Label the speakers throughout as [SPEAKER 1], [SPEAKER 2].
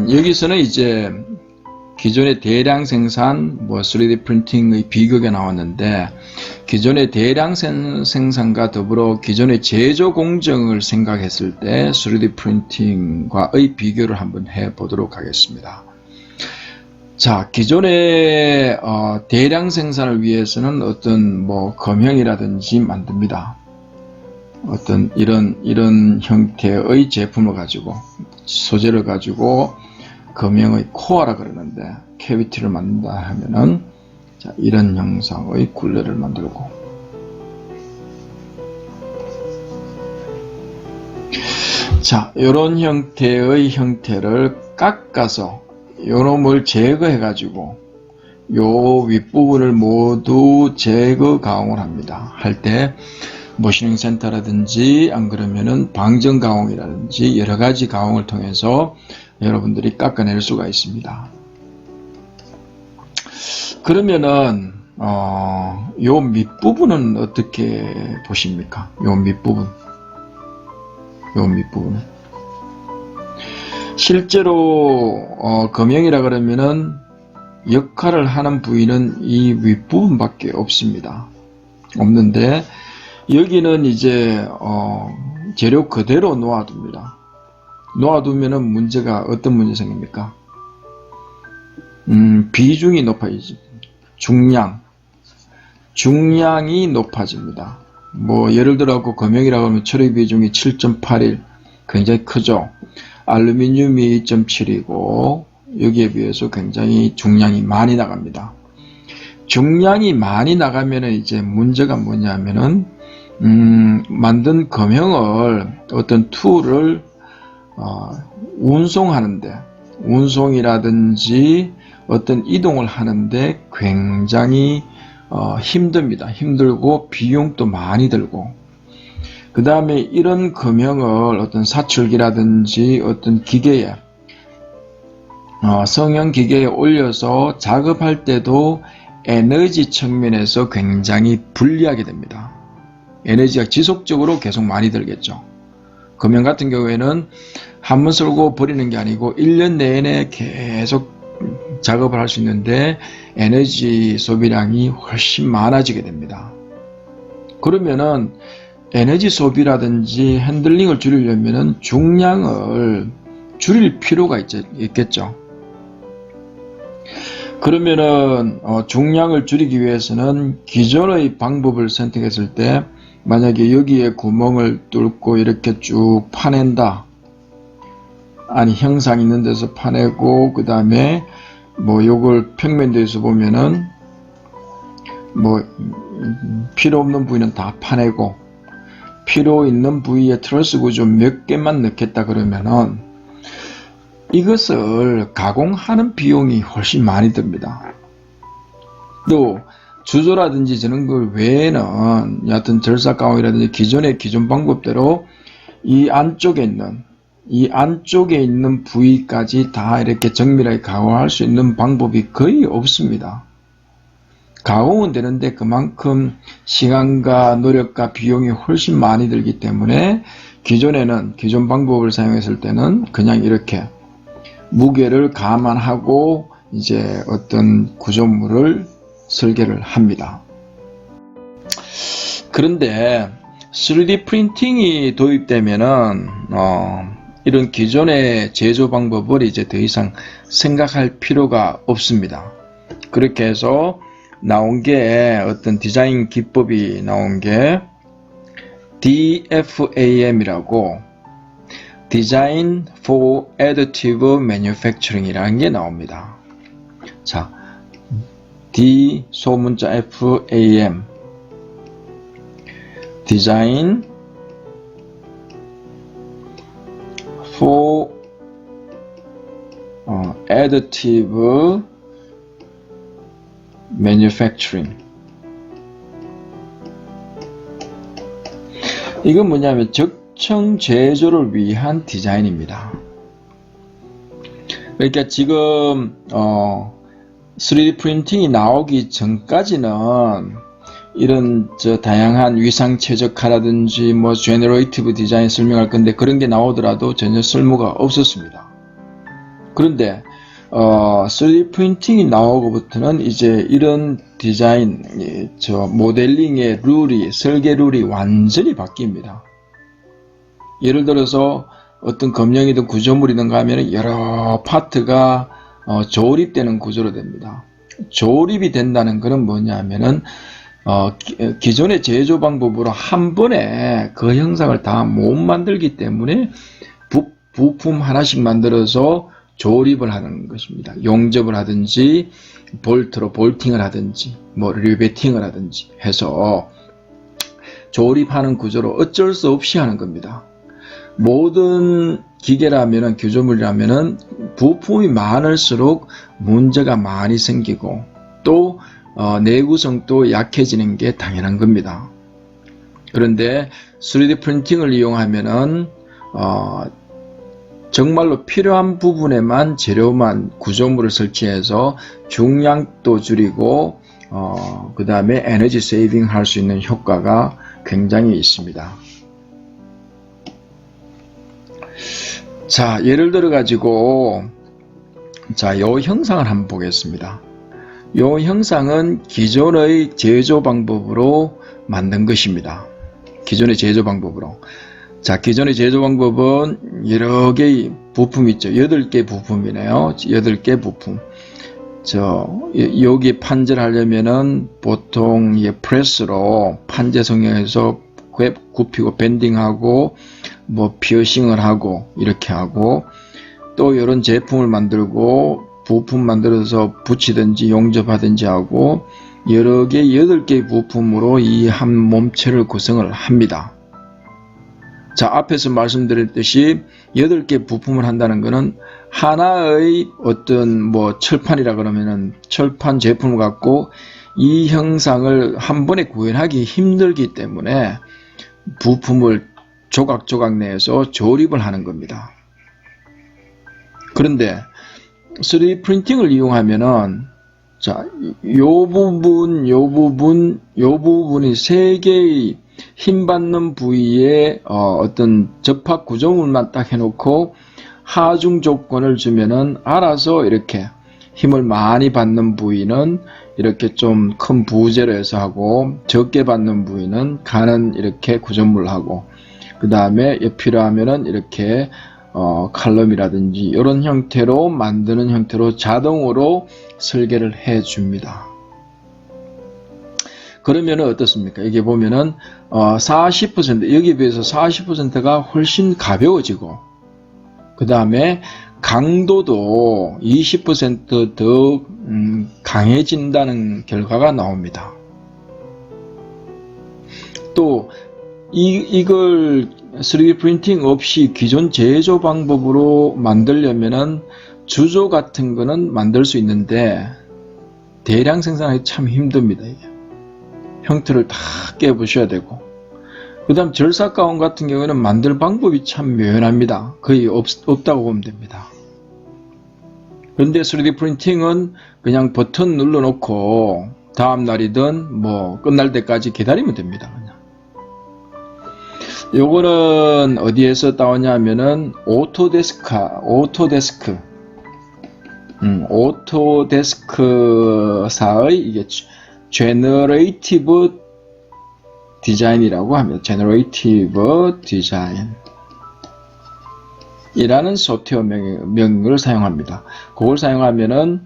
[SPEAKER 1] 여기서는 이제 기존의 대량 생산, 3D 프린팅의 비교가 나왔는데, 기존의 대량 생산과 더불어 기존의 제조 공정을 생각했을 때 3D 프린팅과의 비교를 한번 해보도록 하겠습니다. 자, 기존의 대량 생산을 위해서는 어떤 검형이라든지 만듭니다. 어떤 이런 형태의 제품을 가지고, 소재를 가지고 검형의 코어라 그러는데, 캐비티를 만든다 하면은, 자, 이런 형상의 굴레를 만들고, 자, 이런 형태의 형태를 깎아서 요놈을 제거해 가지고 요 윗부분을 모두 제거 가공을 합니다. 할 때 머시닝 센터라든지 안 그러면은 방정 가공이라든지 여러 가지 가공을 통해서 여러분들이 깎아낼 수가 있습니다. 그러면은 요 밑부분은 어떻게 보십니까? 요 밑부분. 실제로 검형이라 그러면은 역할을 하는 부위는 이 윗부분밖에 없습니다. 없는데 여기는 이제 재료 그대로 놓아둡니다. 놓아두면은 문제가 어떤 문제 생깁니까? 비중이 높아지죠. 중량이 높아집니다. 예를 들어 검형이라고 하면 처리 비중이 7.81 굉장히 크죠. 알루미늄이 2.7이고 여기에 비해서 굉장히 중량이 많이 나갑니다. 중량이 많이 나가면은 이제 문제가 뭐냐면은 만든 검형을 어떤 툴을 운송하는데, 운송이라든지 어떤 이동을 하는데 굉장히 힘듭니다. 힘들고 비용도 많이 들고, 그 다음에 이런 검형을 어떤 사출기라든지 어떤 기계에 성형 기계에 올려서 작업할 때도 에너지 측면에서 굉장히 불리하게 됩니다. 에너지가 지속적으로 계속 많이 들겠죠. 검형 같은 경우에는 한번 쓸고 버리는 게 아니고 1년 내내 계속 작업을 할 수 있는데 에너지 소비량이 훨씬 많아지게 됩니다. 그러면은 에너지 소비라든지 핸들링을 줄이려면은 중량을 줄일 필요가 있겠죠. 그러면은 중량을 줄이기 위해서는 기존의 방법을 선택했을 때 만약에 여기에 구멍을 뚫고 이렇게 쭉 파낸다. 아니 형상 있는 데서 파내고 그 다음에 요걸 평면도에서 보면은 필요 없는 부위는 다 파내고 필요 있는 부위에 트러스 구조 몇 개만 넣겠다 그러면은 이것을 가공하는 비용이 훨씬 많이 듭니다. 또 주조라든지 저런 것 외에는 여하튼 절삭 가공이라든지 기존 방법대로 이 안쪽에 있는 부위까지 다 이렇게 정밀하게 가공할 수 있는 방법이 거의 없습니다. 가공은 되는데 그만큼 시간과 노력과 비용이 훨씬 많이 들기 때문에 기존 방법을 사용했을 때는 그냥 이렇게 무게를 감안하고 이제 어떤 구조물을 설계를 합니다. 그런데 3D 프린팅이 도입되면은 이런 기존의 제조 방법을 이제 더 이상 생각할 필요가 없습니다. 그렇게 해서 나온 게 어떤 디자인 기법이 나온 게 DFAM이라고 Design for Additive Manufacturing 이라는 게 나옵니다. 자, D 소문자 FAM Design for Additive Manufacturing. 이건 뭐냐면 적정 제조를 위한 디자인입니다. 그러니까 지금 3D 프린팅이 나오기 전까지는 이런 다양한 위상 최적화라든지 제너레이티브 디자인 설명할 건데 그런 게 나오더라도 전혀 쓸모가 없었습니다. 그런데 3D 프린팅이 나오고부터는 이제 이런 디자인, 모델링의 룰이, 설계 룰이 완전히 바뀝니다. 예를 들어서 어떤 검령이든 구조물이든 하면 여러 파트가 조립되는 구조로 됩니다. 조립이 된다는 것은 뭐냐면은 기존의 제조 방법으로 한 번에 그 형상을 다 못 만들기 때문에 부품 하나씩 만들어서 조립을 하는 것입니다. 용접을 하든지 볼트로 볼팅을 하든지 뭐 리베팅을 하든지 해서 조립하는 구조로 어쩔 수 없이 하는 겁니다. 모든 기계라면은, 규조물이라면은 부품이 많을수록 문제가 많이 생기고 또 내구성도 약해지는 게 당연한 겁니다. 그런데 3D 프린팅을 이용하면은 정말로 필요한 부분에만 재료만 구조물을 설치해서 중량도 줄이고 그 다음에 에너지 세이빙 할 수 있는 효과가 굉장히 있습니다. 자, 예를 들어 가지고 요 형상을 한번 보겠습니다. 요 형상은 기존의 제조 방법으로 만든 것입니다. 기존의 제조 방법으로. 자, 기존의 제조 방법은 여러 개의 부품이 있죠. 8개 부품이네요. 8개 부품. 여기 판절하려면은 보통 프레스로 판재 성형해서 굽히고 밴딩하고 뭐 피어싱을 하고 이렇게 하고 또 이런 제품을 만들고 부품 만들어서 붙이든지 용접하든지 하고 여러 개 8개의 부품으로 이 한 몸체를 구성을 합니다. 자, 앞에서 말씀드렸듯이 8개 부품을 한다는 것은 하나의 어떤 뭐 철판이라 그러면은 철판 제품을 갖고 이 형상을 한 번에 구현하기 힘들기 때문에 부품을 조각조각 내서 조립을 하는 겁니다. 그런데 3D 프린팅을 이용하면은 자, 요 부분이 3개의 힘받는 부위에 어떤 접합 구조물만 딱 해놓고 하중 조건을 주면은 알아서 이렇게 힘을 많이 받는 부위는 이렇게 좀 큰 부재로 해서 하고 적게 받는 부위는 가는 이렇게 구조물을 하고 그 다음에 필요하면은 이렇게 칼럼이라든지 이런 형태로 만드는 형태로 자동으로 설계를 해 줍니다. 그러면 어떻습니까? 여기 보면은 40% 여기에 비해서 40%가 훨씬 가벼워지고 그 다음에 강도도 20% 더 강해진다는 결과가 나옵니다. 또 이걸 3D 프린팅 없이 기존 제조 방법으로 만들려면은 주조 같은 거는 만들 수 있는데 대량 생산하기 참 힘듭니다. 이게. 형태를 다 깨부셔야 되고 그 다음 절삭 가운 같은 경우에는 만들 방법이 참 묘연합니다. 거의 없다고 보면 됩니다. 그런데 3D 프린팅은 그냥 버튼 눌러 놓고 다음 날이든 뭐 끝날 때까지 기다리면 됩니다. 그냥. 요거는 어디에서 따오냐 하면은 오토데스크사의 이게 제너레이티브 디자인이라고 합니다. 제너레이티브 디자인 이라는 소프트웨어 명을 사용합니다. 그걸 사용하면은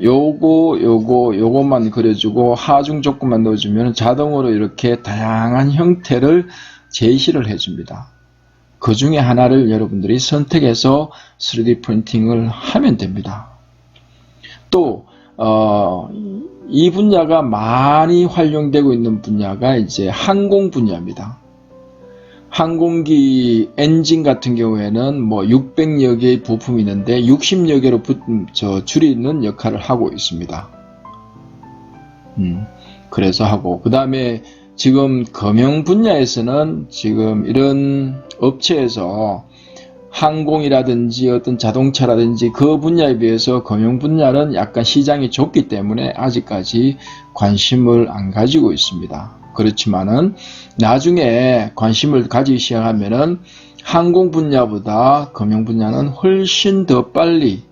[SPEAKER 1] 요것만 그려주고 하중 조건만 넣어주면 자동으로 이렇게 다양한 형태를 제시를 해줍니다. 그 중에 하나를 여러분들이 선택해서 3D 프린팅을 하면 됩니다. 또 이 분야가 많이 활용되고 있는 분야가 이제 항공 분야입니다. 항공기 엔진 같은 경우에는 뭐 600여 개의 부품이 있는데 60여 개로 줄이는 역할을 하고 있습니다. 그래서 하고 그 다음에 지금 금융 분야에서는 지금 이런 업체에서 항공이라든지 어떤 자동차라든지 그 분야에 비해서 금융 분야는 약간 시장이 좁기 때문에 아직까지 관심을 안 가지고 있습니다. 그렇지만은 나중에 관심을 가지기 시작하면은 항공 분야보다 금융 분야는 훨씬 더 빨리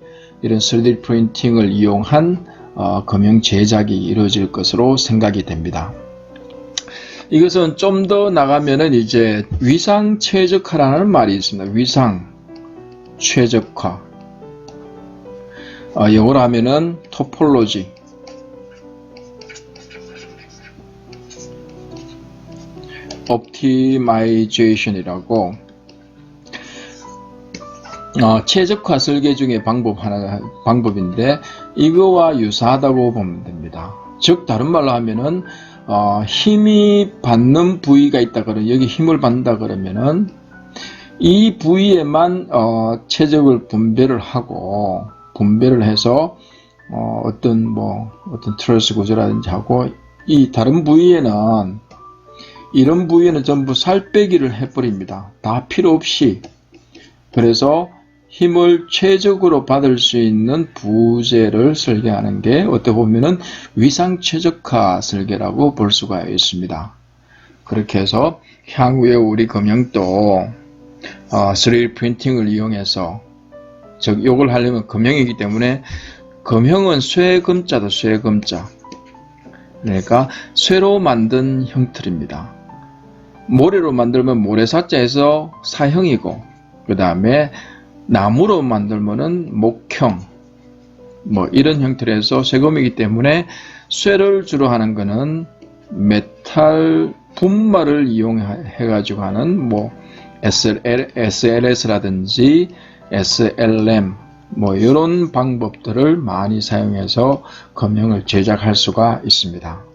[SPEAKER 1] 이런 3D 프린팅을 이용한 금형 제작이 이루어질 것으로 생각이 됩니다. 이것은 좀 더 나가면은 이제 위상 최적화라는 말이 있습니다. 위상 최적화. 영어로 하면은 토폴로지. 옵티마이제이션이라고 최적화 설계 중에 방법인데 이거와 유사하다고 보면 됩니다. 즉 다른 말로 하면은 힘이 받는 부위가 있다 그러면 여기 힘을 받는다 그러면은 이 부위에만 최적을 분배를 해서 어떤 트러스 구조라든지 하고 이 다른 부위에는 이런 부위에는 전부 살 빼기를 해버립니다. 다 필요 없이. 그래서 힘을 최적으로 받을 수 있는 부재를 설계하는 게 어떻게 보면은 위상 최적화 설계라고 볼 수가 있습니다. 그렇게 해서 향후에 우리 금형도 3D 프린팅을 이용해서 즉 요걸 하려면 금형이기 때문에 금형은 쇠금자도 쇠금자. 그러니까 쇠로 만든 형틀입니다. 모래로 만들면 모래사자에서 사형이고 그 다음에 나무로 만들면은 목형 이런 형태에서 쇠금이기 때문에 쇠를 주로 하는 거는 메탈 분말을 이용해 가지고 하는 SLS라든지 SLM 이런 방법들을 많이 사용해서 금형을 제작할 수가 있습니다.